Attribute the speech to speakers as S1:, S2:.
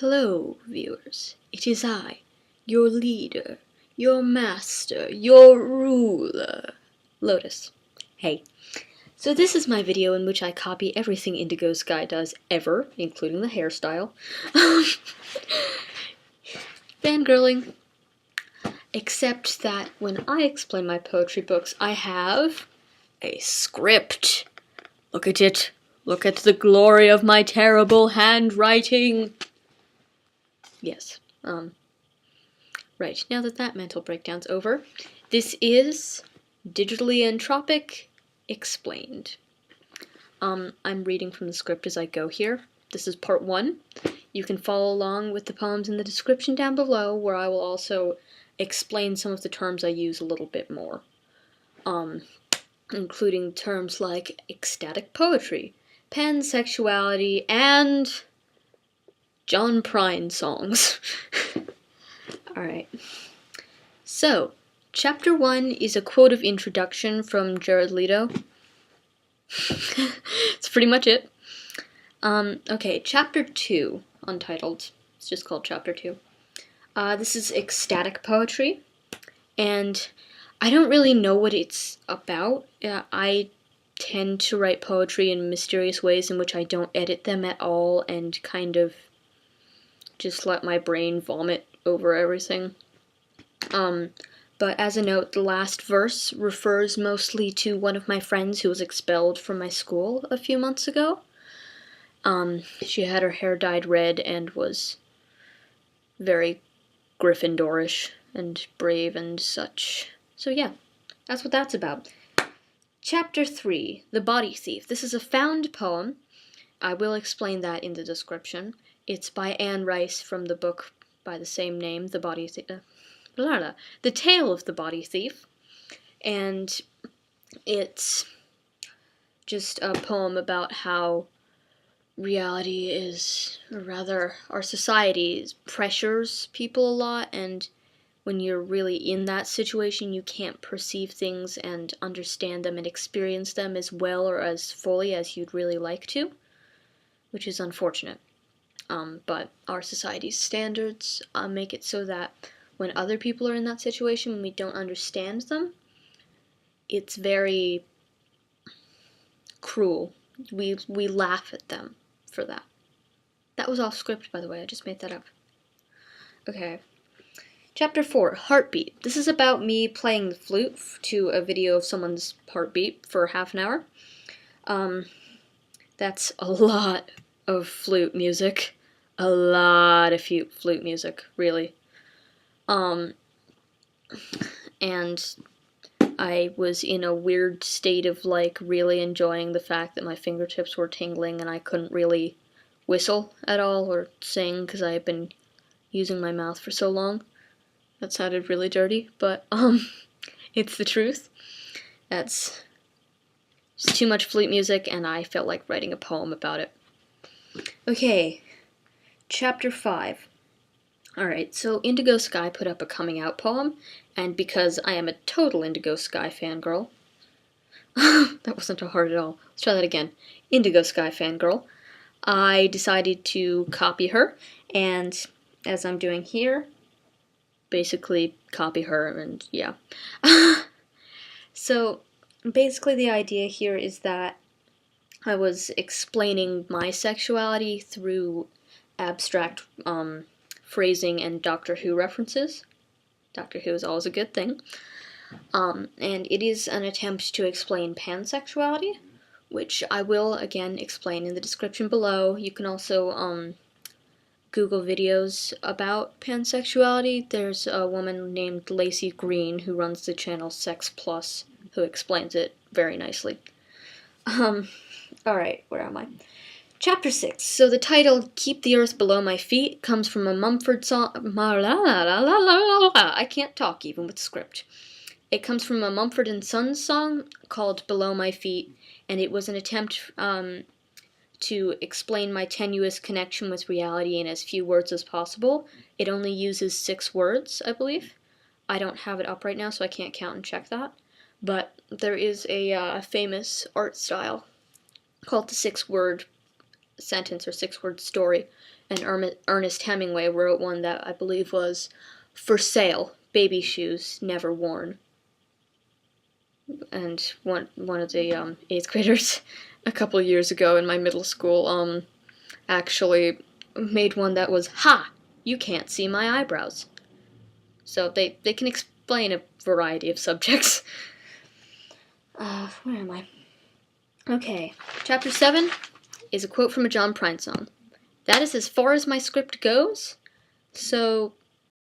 S1: Hello, viewers. It is I, your leader, your master, your ruler, Lotus. Hey. So this is my video in which I copy everything Indigo Skye does ever, including the hairstyle. Fangirling. Except that when I explain my poetry books, I have a script. Look at it. Look at the glory of my terrible handwriting. Yes. Right, now that mental breakdown's over, this is Digitally Entropic Explained. I'm reading from the script as I go here. This is part 1. You can follow along with the poems in the description down below, where I will also explain some of the terms I use a little bit more. Including terms like ecstatic poetry, pansexuality, and John Prine songs. Alright. So, chapter 1 is a quote of introduction from Jared Leto. That's pretty much it. Okay, chapter 2, untitled. It's just called chapter 2. This is ecstatic poetry, and I don't really know what it's about. I tend to write poetry in mysterious ways in which I don't edit them at all and kind of just let my brain vomit over everything. But as a note, the last verse refers mostly to one of my friends who was expelled from my school a few months ago. She had her hair dyed red and was very Gryffindorish and brave and such. So yeah, that's what that's about. Chapter 3, The Body Thief. This is a found poem. I will explain that in the description. It's by Anne Rice from the book by the same name, The Tale of the Body Thief. And it's just a poem about how reality is, or rather, our society pressures people a lot, and when you're really in that situation, you can't perceive things and understand them and experience them as well or as fully as you'd really like to, which is unfortunate. But our society's standards make it so that when other people are in that situation, when we don't understand them, it's very cruel. We laugh at them for that. That was off script, by the way. I just made that up. Okay. Chapter 4, Heartbeat. This is about me playing the flute to a video of someone's heartbeat for half an hour. That's a lot of flute music. A lot of flute music, really. And I was in a weird state of, like, really enjoying the fact that my fingertips were tingling and I couldn't really whistle at all or sing because I had been using my mouth for so long. That sounded really dirty, but, it's the truth. That's just too much flute music, and I felt like writing a poem about it. Okay, chapter 5. Alright, so Indigo Skye put up a coming out poem, and because I am a total Indigo Skye fangirl, that wasn't hard at all. Let's try that again. Indigo Skye fangirl. I decided to copy her, and as I'm doing here, basically copy her, and yeah. So, basically the idea here is that I was explaining my sexuality through abstract, phrasing and Doctor Who references. Doctor Who is always a good thing. And it is an attempt to explain pansexuality, which I will, again, explain in the description below. You can also, Google videos about pansexuality. There's a woman named Lacey Green who runs the channel Sex Plus who explains it very nicely. Alright, where am I? Chapter 6. So the title, Keep the Earth Below My Feet, comes from a Mumford song. I can't talk even with the script. It comes from a Mumford & Sons song called Below My Feet, and it was an attempt to explain my tenuous connection with reality in as few words as possible. It only uses 6 words, I believe. I don't have it up right now, so I can't count and check that. But there is a famous art style called the 6-word sentence or 6-word story, and Ernest Hemingway wrote one that I believe was "For Sale, Baby Shoes Never Worn." And one of the 8th graders a couple years ago in my middle school actually made one that was, "Ha! You can't see my eyebrows." So they can explain a variety of subjects. Where am I? Okay, chapter 7 is a quote from a John Prine song. That is as far as my script goes, so